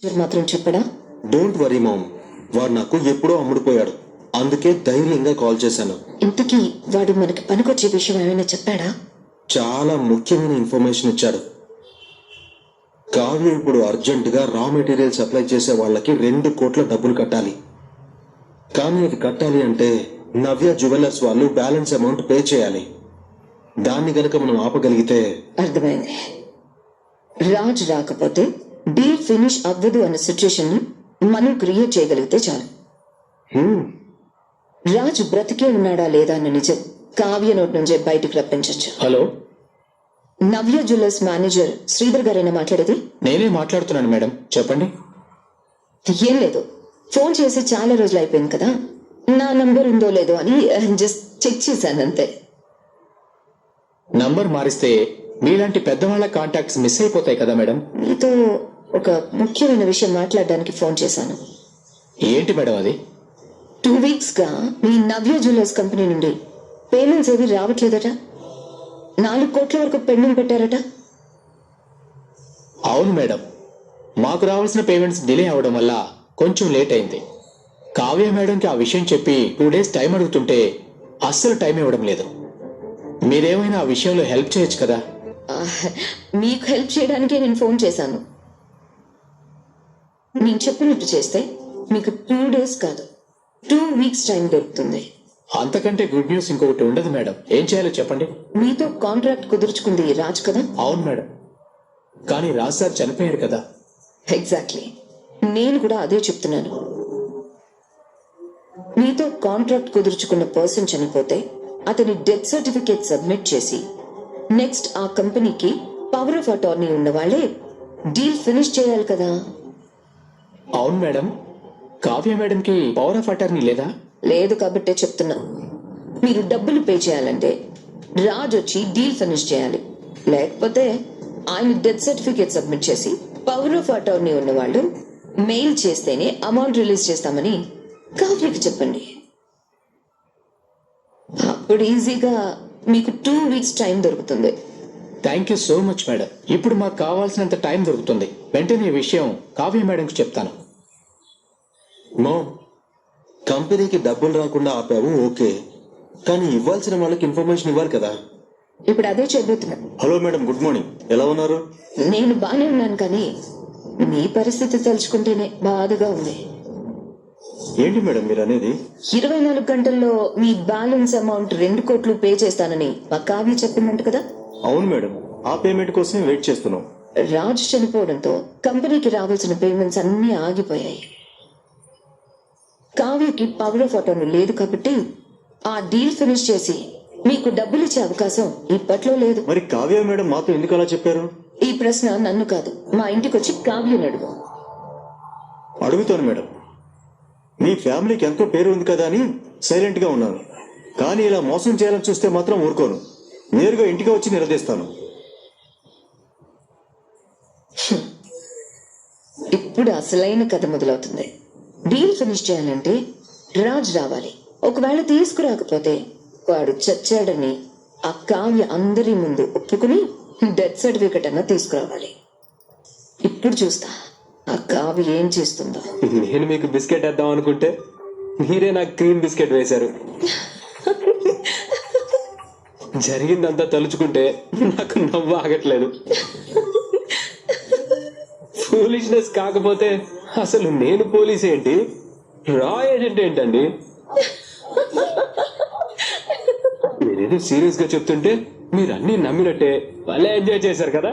మాత్రం చెప్పడా? Don't worry ma'am, వాడు నాకు ఎప్పుడో అమ్ముడుపోయాడు, అందుకే ధైర్యంగా కాల్ చేశాను. ఇంతకీ వాడు మనకి పనికొచ్చే విషయం ఏమైనా చెప్పాడా? చాలా ముఖ్యమైన ఇన్ఫర్మేషన్ ఇచ్చాడు. కావ్య ఇప్పుడు అర్జెంటుగా రా మెటీరియల్ సప్లై చేసే వాళ్ళకి 2 కోట్ల డబ్బులు కట్టాలి. కానీ అది కట్టాలి అంటే నవ్య జ్యువెలర్స్ వాళ్ళు బ్యాలెన్స్ అమౌంట్ పే చేయాలి. దాన్ని గనక మనం ఆపగలిగితే. అర్థమైంది. రాజ్ రాకపోతే డీల్ ఫినిష్ అవ్వదు అన్న సిచ్యుయేషన్ మనం క్రియేట్ చేయగలిగితే చాలు. రాజు బ్రతికే ఉన్నాడా లేదా అన్న నిజం కావ్య నోటి నుంచే బయటికి రప్పించచ్చు. హలో, నవ్య జ్యువెలర్స్ మేనేజర్ శ్రీధర్ గారైనా మాట్లాడేది? నేనే మాట్లాడుతున్నాను మేడం, చెప్పండి. ఏం లేదు, ఫోన్ చేసి చాలా రోజులు అయిపోయింది కదా, నా నంబర్ ఉందో లేదో అని జస్ట్ చెక్ చేశాను అంతే. నంబర్ మారిస్తే మీలాంటి పెద్దవాళ్ళ కాంటాక్ట్స్ మిస్ అయిపోతాయి కదా మేడం. మీతో ఒక ముఖ్యమైన విషయం మాట్లాడడానికి ఫోన్ చేశాను. ఏంటి మేడం అది? 2 weeks గా మీ నవ్య జ్యువెలర్స్ కంపెనీ నుండి పేమెంట్స్ ఏవి రావట్లేదట. 4 కోట్ల వరకు పెండింగ్ పెట్టారట. అవును మేడం, మాకు రావాల్సిన పేమెంట్స్ డిలే అవడం వల్ల కొంచెం లేట్ అయింది. కావ్య మేడంకి ఆ విషయం చెప్పి 2 days టైం అడుగుతుంటే అస్సలు టైం ఇవ్వడం లేదు. మీరేమైనా ఆ విషయంలో హెల్ప్ చేయొచ్చు కదా. మీకు హెల్ప్ చేయడానికే నేను ఫోన్ చేశాను. నేను చెప్పినట్టు చేస్తే మీకు 2 days కాదు 2 weeks టైం దొరుకుతుంది. అంతకంటే గుడ్ న్యూస్ ఇంకొకటి ఉండదు మేడం. ఏం చేయాలో చెప్పండి. మీతో కాంట్రాక్ట్ కుదుర్చుకుంది రాజ్ కదా? అవును మేడం, కానీ రాజ్ సార్ చనిపోయారు కదా. ఎగ్జాక్ట్లీ, నేను కూడా అదే చెప్తున్నాను. మీతో కాంట్రాక్ట్ కుదుర్చుకున్న పర్సన్ చనిపోతే అతని డెత్ సర్టిఫికేట్ సబ్మిట్ చేసి నెక్స్ట్ ఆ కంపెనీకి పవర్ ఆఫ్ అటార్నీ ఉన్న వాళ్ళే డీల్ ఫినిష్ చేయాలి కదా. అవును మేడం, కావ్య మేడంకి పవర్ ఆఫ్ అటార్నీ లేదా? లేదు కాబట్టే చెప్తున్నా. మీరు డబ్బులు పే చేయాలంటే రాజ్ వచ్చి డీల్ ఫినిష్ చేయాలి, లేకపోతే ఆయన డెత్ సర్టిఫికేట్ సబ్మిట్ చేసి పవర్ ఆఫ్ అటార్నీ ఉన్న వాళ్ళు మెయిల్ చేస్తేనే అమౌంట్ రిలీజ్ చేస్తామని కావ్యకి చెప్పండి. అప్పుడు ఈజీగా మీకు 2 weeks టైం దొరుకుతుంది. Thank you so much madam. ఇప్పుడు మాకు కావాల్సినంత టైం దొరుకుతుంది. వెంటనే ఈ విషయం కావ్య మేడంకి చెప్తాను. మామ్, కంపెనీకి డబ్బులు రాకుండా ఆపావు ఓకే, కానీ ఇవ్వాల్సిన వాళ్ళకి ఇన్ఫర్మేషన్ ఇవ్వాలి కదా. ఇప్పుడు అదే చెబుతున్నా. హలో మేడం, గుడ్ మార్నింగ్, ఎలా ఉన్నారు? నేను బానే ఉన్నాను, కానీ మీ పరిస్థితి తలుచుకుంటేనే బాధగా ఉంది. ఏంటి మేడం మీరు అనేది? 24 గంటల్లో మీ బ్యాలెన్స్ అమౌంట్ 2 కోట్లు పే చేస్తానని మా కావ్య చెప్పిందంట కదా? అవును మేడం, ఆ పేమెంట్ కోసమే వెయిట్ చేస్తున్నాం. రాజ్ చనిపోవడంతో కంపెనీకి రావాల్సిన పేమెంట్స్ అన్నీ ఆగిపోయాయి. కావ్యకి పవర్ ఆఫ్ అటార్నీ లేదు కాబట్టి ఆ డీల్ ఫినిష్ చేసి మీకు డబ్బులు ఇచ్చే అవకాశం ఇప్పట్లో లేదు. మరి కావ్య మేడం మాతో ఎందుకు అలా చెప్పారు? ఈ ప్రశ్న నన్ను కాదు, మా ఇంటికి వచ్చి కావ్యని అడుగు. అడుగుతాను మేడం. మీ ఫ్యామిలీకి ఎంతో పేరు ఉంది కదా అని సైలెంట్ గా ఉన్నాను, కానీ ఇలా మోసం చేయాలని చూస్తే మాత్రం ఊరుకోను. నేరుగా ఇంటికి వచ్చి నిలదీస్తాను. ఇప్పుడు అసలైన కథ మొదలవుతుంది. డీల్ ఫినిష్ చేయాలంటే రాజ్ రావాలి. ఒకవేళ తీసుకురాకపోతే వాడు చచ్చాడని ఆ కావ్య అందరి ముందు ఒప్పుకుని డెత్ సర్టిఫికెట్ అన్న తీసుకురావాలి. ఇప్పుడు చూస్తా ఆ కావ్య ఏం చేస్తుందో. నేను మీకు బిస్కెట్ వేద్దాం అనుకుంటే మీరే నాకు క్రీమ్ బిస్కెట్ వేశారు. జరిగిందంతా తలుచుకుంటే నాకు నవ్వు ఆగట్లేదు. ఫూలిష్నెస్ కాకపోతే అసలు నేను పోలీస్ ఏంటి, రా ఏజెంట్ ఏంటండి? మీరేదో సీరియస్ గా చెప్తుంటే మీరు అన్ని నమ్మినట్టే భలే ఎంజాయ్ చేశారు కదా.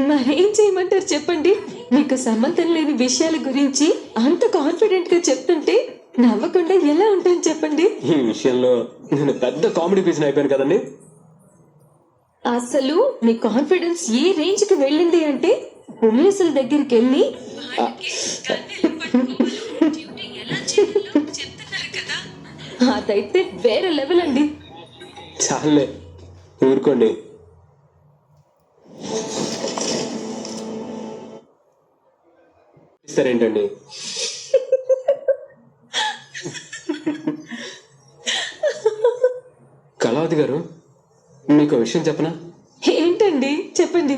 మరేం చేయమంటారు చెప్పండి? మీకు సంబంధం లేని విషయాల గురించి అంత కాన్ఫిడెంట్ గా చెప్తుంటే నవ్వకుండా ఎలా ఉంటాను చెప్పండి? ఈ విషయంలో నేను పెద్ద కామెడీ పీస్ అయిపోయాను కదండి. అసలు మీ కాన్ఫిడెన్స్ ఏ రేంజ్ కి వెళ్ళింది అంటే పోలీసుల దగ్గరికి వెళ్ళి అదైతే వేరే లెవెల్ అండి. చాలే ఊరుకోండి. ఇస్తారేంటండి? కళావతి గారు, మీకు విషయం చెప్పనా? ఏంటండి చెప్పండి.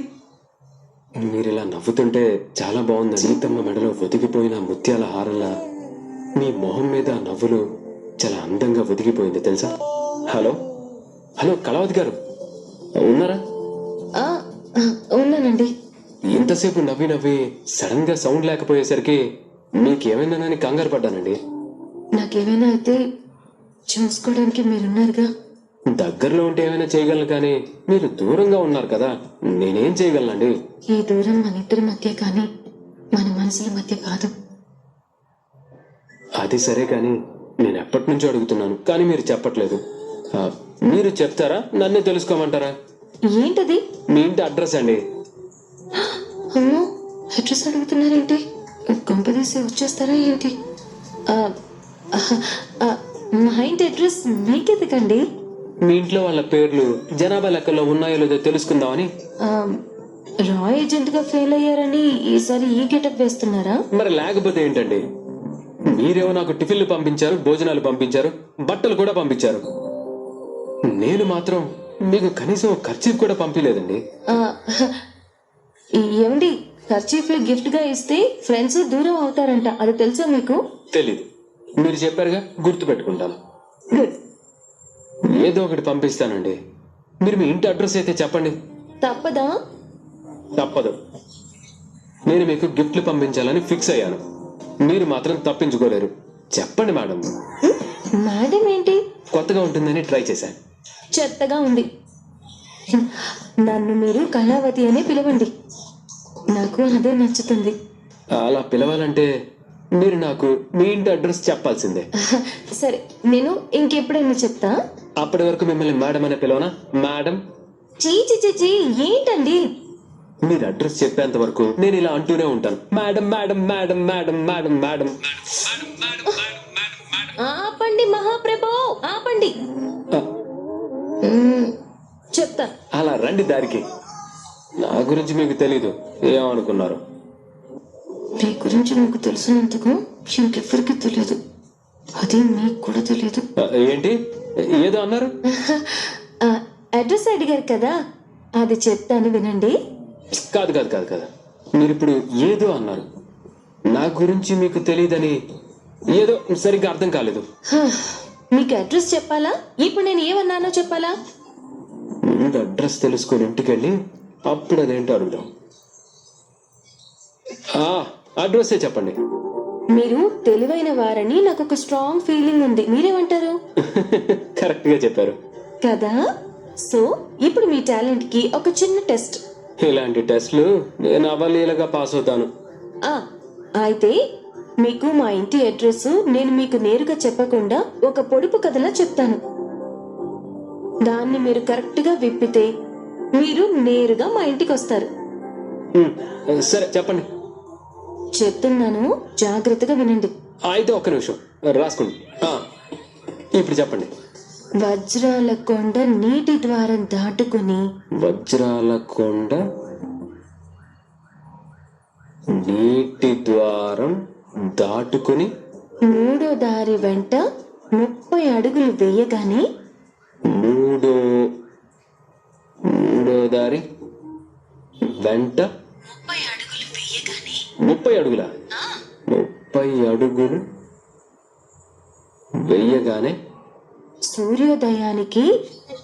మీరు ఇలా నవ్వుతుంటే చాలా బాగుంది. సీతమ్మ మెడలో ఒదిగిపోయిన ముత్యాల హారంలా మీ మొహం మీద ఆ నవ్వులు చాలా అందంగా ఒదిగిపోయింది తెలుసా. హలో హలో కళావతి గారు ఉన్నారా? ఆ, ఆ, ఉన్నానండి. ఎంతసేపు నవ్వి నవ్వి సడన్ గా సౌండ్ లేకపోయేసరికి మీకేమైందనని కంగారు పడ్డానండి. నాకేమైనా అయితే చూసుకోవడానికి మీరున్నారుగా. దగ్గరలో ఉంటే ఏమైనా చేయగలను కానీ మీరు దూరంగా ఉన్నారు కదా, నేనేం చేయగలనండి? ఈ దూరం మన ఇద్దరి మధ్య కానీ మన మనసుల మధ్య కాదు. అది సరే కానీ నేను ఎప్పటి నుంచో అడుగుతున్నాను కానీ మీరు చెప్పట్లేదు. ఆ, మీరు చెప్తారా నన్ను తెలుసుకోమంటారా? ఏంటది? మీ ఇంటి అడ్రస్ అండి. అమ్మో, అడ్రస్ అడుగుతున్నారేంటి? కొంపదీసి వచ్చేస్తారా ఏంటి? ఆ, ఆహా, ఆ, మా ఇంటి అడ్రస్ మీకెందుకండి? మీ ఇంట్లో వాళ్ళ పేర్లు జనాభా లెక్కల్లో ఉన్నాయో లేదో తెలుసుకుందామని. ఆ, రా ఏజెంట్ గా ఫెయిల్ అయ్యారని ఈసారి ఈ గెటప్ వేస్తున్నారా? మరి లేకపోతే ఏంటండి? మీరేమో నాకు టిఫిన్లు పంపించారు, భోజనాలు పంపించారు, బట్టలు కూడా పంపించారు. నేను మాత్రం మీకు కనీసం ఖర్చు కూడా పంపించలేదండి. ఆ, ఏమండి, ఖర్చీఫ్లు గిఫ్ట్ గా ఇస్తే ఫ్రెండ్స్ దూరం అవుతారంట, అది తెలుసా మీకు? తెలీదు, మీరు చెప్పారుగా, గుర్తు పెట్టుకుంటాను. గుడ్. ఏదో ఒకటి పంపిస్తానండి. మీరు మీ ఇంటి అడ్రస్ అయితే చెప్పండి. తప్పదా? తప్పదు. నేను మీకు గిఫ్ట్లు పంపించాలని ఫిక్స్ అయ్యాను. మీరు మాత్రం తప్పించుకోలేరు. చెప్పండి మేడం. మేడం ఏంటి? కొత్తగా ఉంటుందని ట్రై చేశాను. చెత్తగా ఉంది. నన్ను మీరు కళావతి అనే పిలవండి, నాకు అదే నచ్చుతుంది. అలా పిలవాలంటే మీరు నాకు మీ ఇంటి అడ్రస్ చెప్పాల్సిందే. సరే, నేను ఇంకెప్పుడైనా చెప్తా. అప్పటి వరకు మిమ్మల్ని మేడం అనే పిలవనా? మేడం. చీచి చీచి, ఏంటండి? మీరు అడ్రస్ చెప్పేంత వరకు నేను ఇలా అంటూనే ఉంటాను, madam madam madam madam madam madam. ఆపండి మహాప్రభో, ఆపండి. ఆ, చెప్తా. అలా రండి దారికి. నా గురించి మీకు తెలీదు, ఏమనుకున్నారు? మీ గురించి నాకు తెలిసినంతకు ఇంకెవ్వరికి తెలియదు, అది మీకు కూడా తెలియదు. ఏంటి ఏదో అన్నారు? అడ్రస్ అడిగారు కదా, అది చెప్తాను వినండి. కాదు కాదు కాదు కాదు, మీరు ఇప్పుడు ఏదో అన్నారు. నా గురించి మీకు తెలియదని ఏదో సరిగ్గా అర్థం కాలేదు. మీకు అడ్రస్ చెప్పాలా? ఇప్పుడు నేను ఏమన్నానో చెప్పాలా? ముందు అడ్రస్ తెలుసుకొని ఇంటికెళ్ళి అప్పుడు అదేంటో అడుగుదాం. అడ్రస్సే చెప్పండి. మీరు తెలివైన వారని నాకు ఒక స్ట్రాంగ్ ఫీలింగ్ ఉంది, మీరేమంటారు? కరెక్ట్ గా చెప్పారు కదా. సో ఇప్పుడు మీ టాలెంట్ కి ఒక చిన్న టెస్ట్. ఇలాంటి టెస్ట్లు నేను అవలీలగా పాస్ అవుతాను. అయితే మీకు మా ఇంటి అడ్రస్ నేను మీకు నేరుగా చెప్పకుండా ఒక పొడుపు కథలా చెప్తాను. దాన్ని మీరు కరెక్ట్ గా విప్పితే మీరు నేరుగా మా ఇంటికి వస్తారు. సరే చెప్పండి. చెప్తున్నాను, జాగ్రత్తగా వినండి. అయితే ఒక్క నిమిషం రాసుకోండి. ఇప్పుడు చెప్పండి. వజ్రాల కొండ నీటి ద్వారం దాటుకుని. వజ్రాల కొండ నీటి ద్వారం దాటుకుని మూడో దారి వెంట 30 అడుగులు వేయగానే. మూడో దారి వెంట 30 అడుగుల 30 అడుగులు వెయ్యగానే సూర్యోదయానికి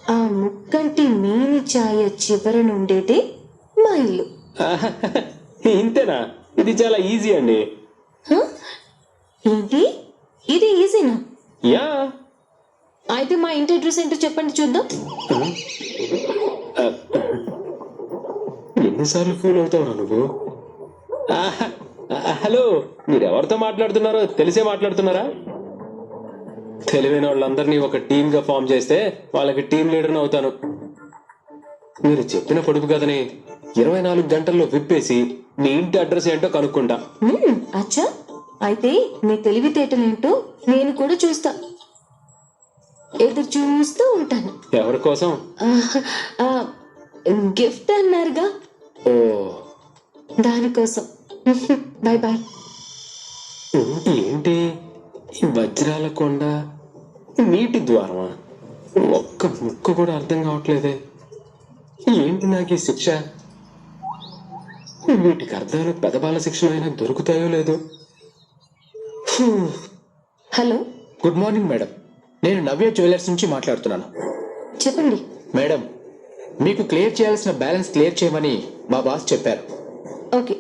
ఆ ముక్కంటి మేని ఛాయ చివర నుండేదే మా ఇల్లు. ఇంతేనా? ఇది చాలా ఈజీ అండి. హ? ఏంటి, ఇది ఈజీనా? యా. అయితే మా ఇంటి అడ్రస్ ఏంటో చెప్పండి చూద్దాం. ఎన్నిసార్లు ఫోన్ అవుతావురా నువ్వు? హలో, మీరు ఎవరితో మాట్లాడుతున్నారో తెలిసే మాట్లాడుతున్నారా? తెలివైన వాళ్ళందరినీ ఒక టీమ్ గా ఫామ్ చేస్తే వాళ్ళకి టీం లీడర్ అవుతాను. మీరు చెప్పిన పొడుపు కథని 24 గంటల్లో విప్పేసి మీ ఇంటి అడ్రస్ ఏంటో కనుక్కుంటా. అచ్చా, అయితే మీ తెలివితేటలేంటో నేను కూడా చూస్తా, ఎదురు చూస్తూ ఉంటాను. ఎవరి కోసం? గిఫ్ట్ అన్నారుగా, ఓ దానికోసం. Bye bye. ఏంటి ఈ వజ్రాల కొండ నీటి ద్వారమా? ఒక్క ముక్క కూడా అర్థం కావట్లేదే. ఏంటి నాకు ఈ శిక్ష? వీటికి అర్థాలు పెదబాల శిక్షణ అయినా దొరుకుతాయో లేదో. Hello, good morning madam. నేను నవ్య జ్యువెలర్స్ నుంచి మాట్లాడుతున్నాను. చెప్పండి. మేడం, మీకు క్లియర్ చేయాల్సిన బ్యాలెన్స్ క్లియర్ చేయమని మా బాస్ చెప్పారు. ఓకే,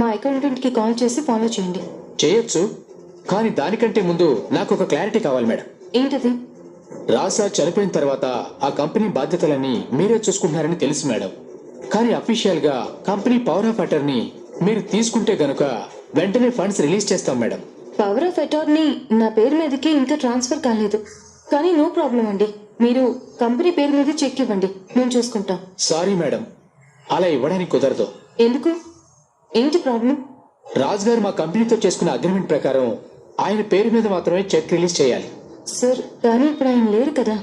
మా అకౌంటెంట్కి కాల్ చేసి ఫాలో చేయండి. చేయొచ్చు, కానీ దానికంటే ముందు నాకు ఒక క్లారిటీ కావాలి మేడం. ఏంటది? రాజ్ సార్ చనిపోయిన తర్వాత ఆ కంపెనీ బాధ్యతలన్నీ మీరే చూసుకుంటున్నారని తెలుసు మేడం. కానీ అఫీషియల్ గా కంపెనీ పవర్ ఆఫ్ అటర్నీ మీరు తీసుకుంటే గనుక వెంటనే ఫండ్స్ రిలీజ్ చేస్తాం మేడం. పవర్ ఆఫ్ అటార్నీ నా పేరు మీదకి ఇంకా ట్రాన్స్ఫర్ కాలేదు, కానీ నో ప్రాబ్లం అండి. మీరు కంపెనీ పేరు మీద చెక్ ఇవ్వండి, మేము చూసుకుంటాం. సారీ మేడం, అలా ఇవ్వడానికి కుదరదు. ఎందుకు? ఏంటి ప్రాబ్లం? రాజ్ గారు మా కంపెనీతో చేసుకున్న అగ్రిమెంట్ ప్రకారం ఆయన పేరు మీద మాత్రమే చెక్ రిలీజ్ చేయాలి. సార్, కానీ ఇప్పుడు ఆయన లేరు కదా.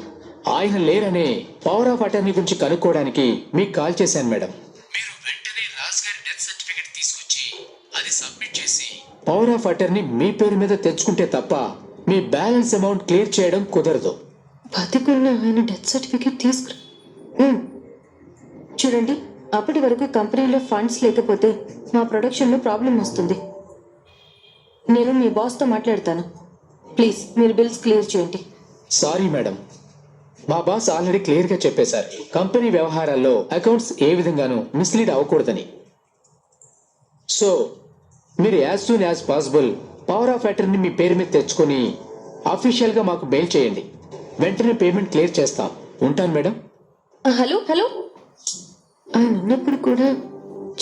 ఆయన లేరనే పవర్ ఆఫ్ అటర్నీ గురించి కనుక్కోవడానికి మీకు కాల్ చేశాను మేడం. మీరు వెంటనే రాజ్ గారి డెత్ సర్టిఫికెట్ తీసుకొచ్చి అది సబ్మిట్ చేసి పవర్ ఆఫ్ అటర్నీ మీ పేరు మీద తెచ్చుకుంటే తప్ప మీ బ్యాలెన్స్ అమౌంట్ క్లియర్ చేయడం కుదరదు. బతికున్న ఆయన డెత్ సర్టిఫికేట్ చూడండి, అప్పటి వరకు కంపెనీలో ఫండ్స్ లేకపోతే మా ప్రొడక్షన్లో ప్రాబ్లం వస్తుంది. నేను మీ బాస్తో మాట్లాడతాను. ప్లీజ్ మీరు బిల్స్ క్లియర్ చేయండి. సారీ మేడం, మా బాస్ ఆల్రెడీ క్లియర్ గా చెప్పేశారు కంపెనీ వ్యవహారాల్లో అకౌంట్స్ ఏ విధంగానూ మిస్లీడ్ అవ్వకూడదని. సో మీరు as soon as possible power of attorney మీ పేరు మీద తెచ్చుకొని అఫీషియల్ గా మాకు మెయిల్ చేయండి. వెంటనే పేమెంట్ క్లియర్ చేస్తాం. ఉంటాను మేడం. హలో హలో, ఆయన ఉన్నప్పుడు కూడా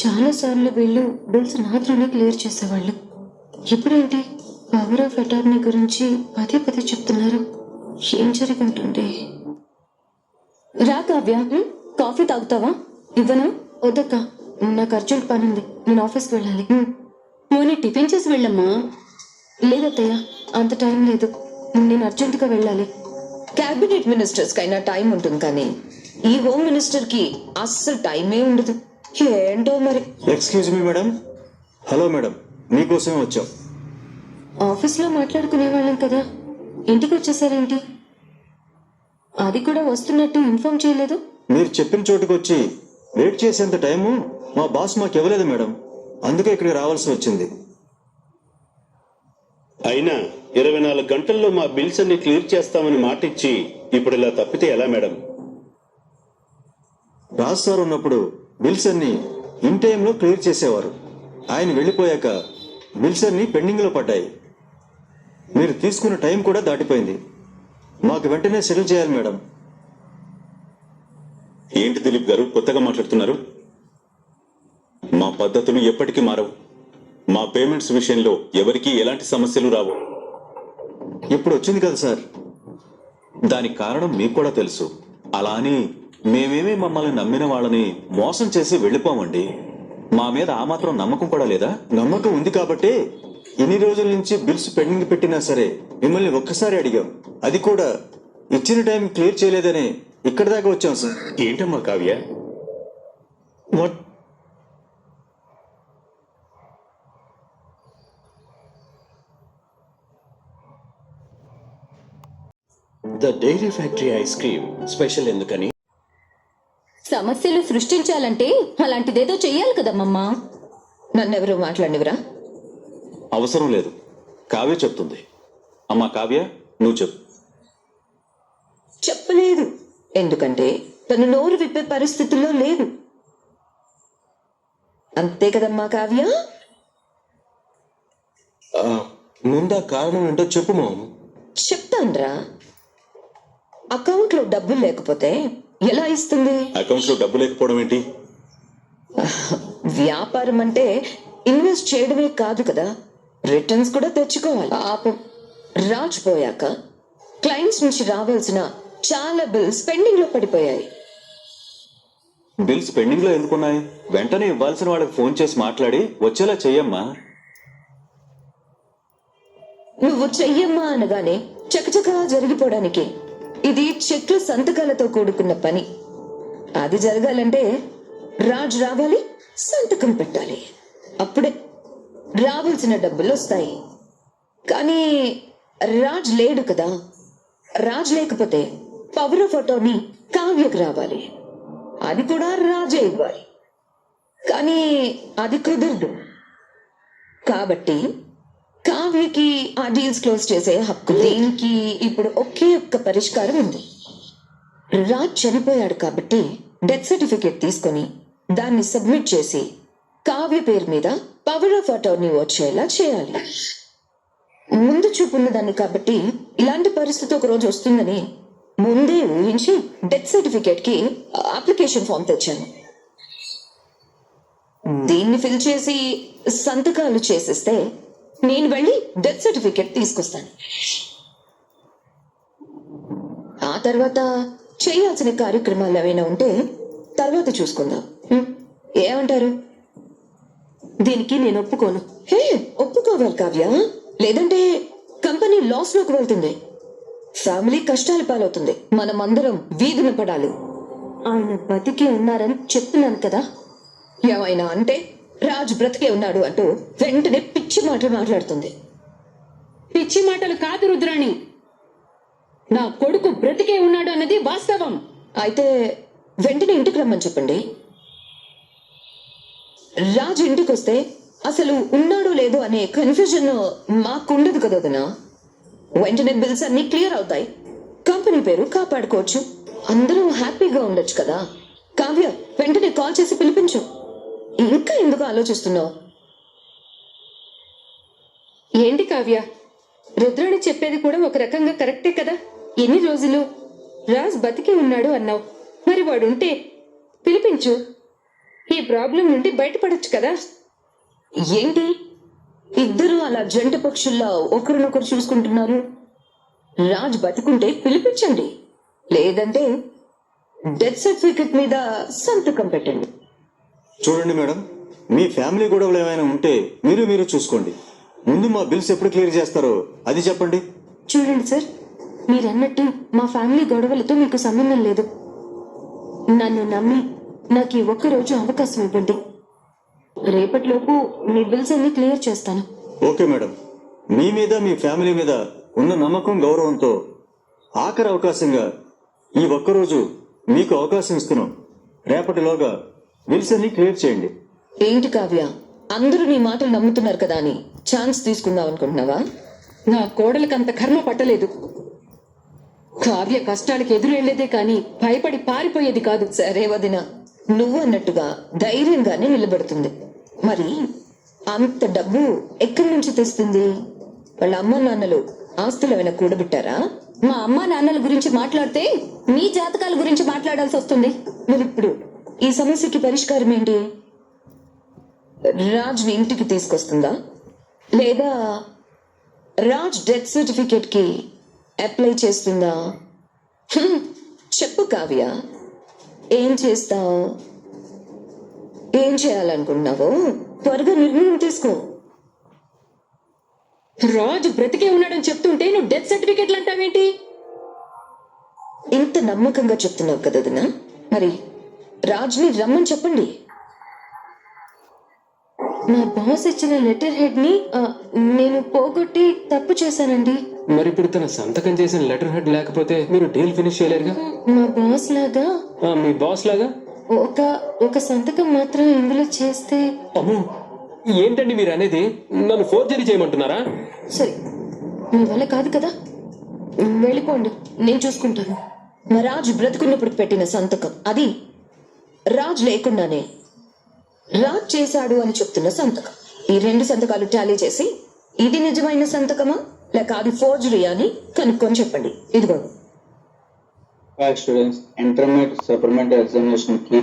చాలాసార్లు వీళ్ళు బిల్స్ మాత్రమే క్లియర్ చేసేవాళ్ళు. ఇప్పుడేంటి పవర్ ఆఫ్ అటార్నీ గురించి పదే పదే చెప్తున్నారు? ఏం జరిగి ఉంటుంది? రా కావ్య, కాఫీ తాగుతావా? ఇవ్వనా? వద్దక్క, నాకు అర్జెంట్ పని ఉంది, నేను ఆఫీస్కి వెళ్ళాలి. పోనీ టిఫిన్ చేసి వెళ్ళమ్మా. లేదత్తయ్య, అంత టైం లేదు, నేను అర్జెంటుగా వెళ్ళాలి. క్యాబినెట్ మినిస్టర్స్ కైనా టైం ఉంటుంది, కానీ ఈ హోమ్ మినిస్టర్ కి అస్సలు టైమే ఉండదు. ఏంటో మరి. Excuse me madam. Hello madam, మీకోసమే వచ్చాం. ఆఫీస్లో మాట్లాడుకునే వాళ్ళం కదా, ఇంటికి వచ్చేసారేంటి? అది కూడా వస్తున్నట్టు ఇన్ఫార్మ్ చేయలేదు. మీరు చెప్పిన చోటుకు వచ్చి వెయిట్ చేసేంత టైము మా బాస్ మాకు ఇవ్వలేదు మేడం, అందుకే ఇక్కడికి రావాల్సి వచ్చింది. అయినా 24 గంటల్లో మా బిల్స్ అన్ని క్లియర్ చేస్తామని మాట ఇచ్చి ఇప్పుడు ఇలా తప్పితే ఎలా మేడం? రాజ్ సార్ ఉన్నప్పుడు బిల్స్ అన్ని ఇన్ టైంలో క్లియర్ చేసేవారు. ఆయన వెళ్ళిపోయాక బిల్స్ అన్ని పెండింగ్లో పడ్డాయి. మీరు తీసుకున్న టైం కూడా దాటిపోయింది. మాకు వెంటనే సెటిల్ చేయాలి మేడం. ఏంటి దిలీప్ గారు కొత్తగా మాట్లాడుతున్నారు? మా పద్ధతులు ఎప్పటికీ మారవు. మా పేమెంట్స్ విషయంలో ఎవరికీ ఎలాంటి సమస్యలు రావు. ఇప్పుడు వచ్చింది కదా సార్. దానికి కారణం మీకు కూడా తెలుసు. అలా అని మేమేమీ మమ్మల్ని నమ్మిన వాళ్ళని మోసం చేసి వెళ్ళిపోమండి. మా మీద ఆ మాత్రం నమ్మకం కూడా లేదా? నమ్మకం ఉంది కాబట్టి ఇన్ని రోజుల నుంచి బిల్స్ పెండింగ్ పెట్టినా సరే మిమ్మల్ని ఒక్కసారి అడిగాం, అది కూడా ఇచ్చిన టైం క్లియర్ చేయలేదని ఇక్కడి దాకా వచ్చాం సార్. ఏంటమ్మా Kavya? What? The dairy factory ice cream special ఎందుకని? సమస్యలు సృష్టించాలంటే అలాంటిదేదో చెయ్యాలి కదమ్మా. నన్నెవరూ మాట్లాడినవరా? అవసరం లేదు, కావ్య చెప్తుంది. అమ్మా కావ్య, నువ్వు చెప్పు. చెప్పలేదు, ఎందుకంటే తను నోరు విప్పే పరిస్థితుల్లో లేదు. అంతే కదమ్మా కావ్య? ముందా కారణం ఏంటో చెప్పు మామ్. చెప్తాన్రా. అకౌంట్లో డబ్బులు లేకపోతే ఎలా ఇస్తుంది? అకౌంట్ లో డబ్బు లేకపోవడం ఏంటి? వ్యాపారం అంటే ఇన్వెస్ట్ చేయడమే కాదు కదా, రిటర్న్స్ కూడా తెచ్చుకోవాలి. పాపం రాజ్ పోయాక క్లయింట్స్ నుంచి రావాల్సిన చాలా బిల్స్ పెండింగ్ లో పడిపోయాయి. బిల్స్ పెండింగ్ లో ఎందుకున్నాయి? వెంటనే ఇవ్వాల్సిన వాళ్ళకి ఫోన్ చేసి మాట్లాడి వచ్చేలా చెయ్యమ్మా. నువ్వు చెయ్యమ్మా అనగానే చకచకా జరిగిపోవడానికి ఇది చెక్ల సంతకాలతో కూడుకున్న పని. అది జరగాలంటే రాజ్ రావాలి, సంతకం పెట్టాలి, అప్పుడే రావాల్సిన డబ్బులు వస్తాయి. కానీ రాజ్ లేడు కదా. రాజ్ లేకపోతే పవర్ ఆఫ్ అటార్నీ కావ్యకు రావాలి, అది కూడా రాజే ఇవ్వాలి. కానీ అది కుదరదు. కాబట్టి కావ్యకి ఆ డీల్స్ క్లోజ్ చేసే హక్కు. దీనికి ఇప్పుడు ఒకే ఒక్క పరిష్కారం ఉంది. రాజ్ చనిపోయాడు కాబట్టి డెత్ సర్టిఫికేట్ తీసుకొని దాన్ని సబ్మిట్ చేసి కావ్య పేరు మీద పవర్ ఆఫ్ అటార్నీ వచ్చేలా చేయాలి. ముందు చూపున్న దాన్ని కాబట్టి ఇలాంటి పరిస్థితి ఒక రోజు వస్తుందని ముందే ఊహించి డెత్ సర్టిఫికేట్ కి అప్లికేషన్ ఫామ్ తెచ్చాను. దీన్ని ఫిల్ చేసి సంతకాలు చేసేస్తే నేను వెళ్ళి డెత్ సర్టిఫికేట్ తీసుకొస్తాను. ఆ తర్వాత చేయాల్సిన కార్యక్రమాలు ఏమైనా ఉంటే తర్వాత చూసుకుందాం. ఏమంటారు? దీనికి నేను ఒప్పుకోను. హే, ఒప్పుకోవాలి కావ్య, లేదంటే కంపెనీ లాస్ లోకి వెళ్తుంది, ఫ్యామిలీ కష్టాల పాలవుతుంది, మనమందరం వీధిన పడాలి. ఆయన బతికే ఉన్నారని చెప్తున్నాను కదా. ఏమైనా అంటే రాజు బ్రతికే ఉన్నాడు అంటూ వెంటనే పిచ్చి మాటలు మాట్లాడుతుంది. పిచ్చి మాటలు కాదు రుద్రాణి, నా కొడుకు బ్రతికే ఉన్నాడు అన్నది వాస్తవం. అయితే వెంటనే ఇంటికి రమ్మని చెప్పండి. రాజు ఇంటికి వస్తే అసలు ఉన్నాడో లేదో అనే కన్ఫ్యూజన్ మాకుండదు కదా వదినా. వెంటనే బిల్స్ అన్ని క్లియర్ అవుతాయి, కంపెనీ పేరు కాపాడుకోవచ్చు, అందరూ హ్యాపీగా ఉండొచ్చు కదా. కావ్య, వెంటనే కాల్ చేసి పిలిపించు. ఇంకా ఎందుకు ఆలోచిస్తున్నావు? ఏంటి కావ్య, రుద్రాణి చెప్పేది కూడా ఒక రకంగా కరెక్టే కదా. ఎన్ని రోజులు రాజ్ బతికి ఉన్నాడు అన్నావు, మరి వాడుంటే పిలిపించు, ఈ ప్రాబ్లం నుండి బయటపడొచ్చు కదా. ఏంటి ఇద్దరు అలా జంట పక్షుల్లా ఒకరినొకరు చూసుకుంటున్నారు? రాజ్ బతికుంటే పిలిపించండి, లేదంటే డెత్ సర్టిఫికెట్ మీద సంతకం పెట్టండి. చూడండి మేడం, మీ ఫ్యామిలీ గొడవలు ఏమైనా ఉంటే మీరు చూసుకోండి. ముందు మా బిల్స్ ఎప్పుడు క్లియర్ చేస్తారో అది చెప్పండి. చూడండి సార్, మీరన్నట్టు మా ఫ్యామిలీ గొడవలతో మీకు సంబంధం లేదు. నన్ను నమ్మి నాకు ఈ ఒక్కరోజు అవకాశం ఇవ్వండి. రేపటిలోపు మీ బిల్స్ అన్ని క్లియర్ చేస్తాను. ఓకే మేడం, మీ మీద మీ ఫ్యామిలీ మీద ఉన్న నమ్మకం గౌరవంతో ఆఖరి అవకాశంగా ఈ ఒక్కరోజు మీకు అవకాశం ఇస్తున్నాం. రేపటిలోగా బిల్స్ అన్ని క్లియర్ చేయండి. ఏంటి కావ్య, అందరూ నీ మాటలు నమ్ముతున్నారు కదా అని ఛాన్స్ తీసుకుందాం అనుకుంటున్నావా? నా కోడలకంత కర్మ పట్టలేదు. కావ్య కష్టాలకు ఎదురెళ్లేదే కాని భయపడి పారిపోయేది కాదు. సరే వదిన, నువ్వు అన్నట్టుగా ధైర్యంగానే నిలబడుతుంది. మరి అంత డబ్బు ఎక్కడి నుంచి తెస్తుంది? వాళ్ళ అమ్మ నాన్నలు ఆస్తులు ఏమైనా కూడబెట్టారా? మా అమ్మా నాన్నల గురించి మాట్లాడితే మీ జాతకాల గురించి మాట్లాడాల్సి వస్తుంది. మరి ఇప్పుడు ఈ సమస్యకి పరిష్కారం ఏంటి? రాజ్ని ఇంటికి తీసుకొస్తుందా, లేదా రాజ్ డెత్ సర్టిఫికేట్ కి అప్లై చేస్తుందా? చెప్పు కావ్య, ఏం చేస్తావు? ఏం చేయాలనుకుంటున్నావో త్వరగా నిర్ణయం తీసుకో. రాజు బ్రతికే ఉన్నాడని చెప్తుంటే నువ్వు డెత్ సర్టిఫికెట్లు అంటావేంటి? ఇంత నమ్మకంగా చెప్తున్నావు కదా వదినా, మరి రాజ్ని రమ్మని చెప్పండి. నా బాస్ ఇచ్చిన లెటర్ హెడ్ ని నేను పోగొట్టి తప్పు చేశానండి. మరి ఇప్పుడు తన సంతకం చేసిన లెటర్ హెడ్ లేకపోతే మీరు డీల్ ఫినిష్ చేయలేరుగా. మా బాస్ లాగా మీ బాస్ లాగా ఒక సంతకం మాత్రం ఇందులో చేస్తే. అమ్మో, ఏంటండి మీరు అనేది? నన్ను ఫోర్జరీ చేయమంటున్నారా? సరే, మీ వల్ల కాదు కదా, వెళ్ళిపోండి, నేను చూసుకుంటాను. మా రాజు బ్రతుకున్నప్పుడు పెట్టిన సంతకం అది, రాజ్ లేకుండానే రాజ్ చేశాడు అని చెప్తున్న సంతకం. ఈ రెండు సంతకాలు టాలీ చేసి ఇది నిజమైన సంతకమా లేక అది ఫోర్జరీ అని కనుక్కొని చెప్పండి. ఇదిగోండి. Students, intermediate supplementary examination key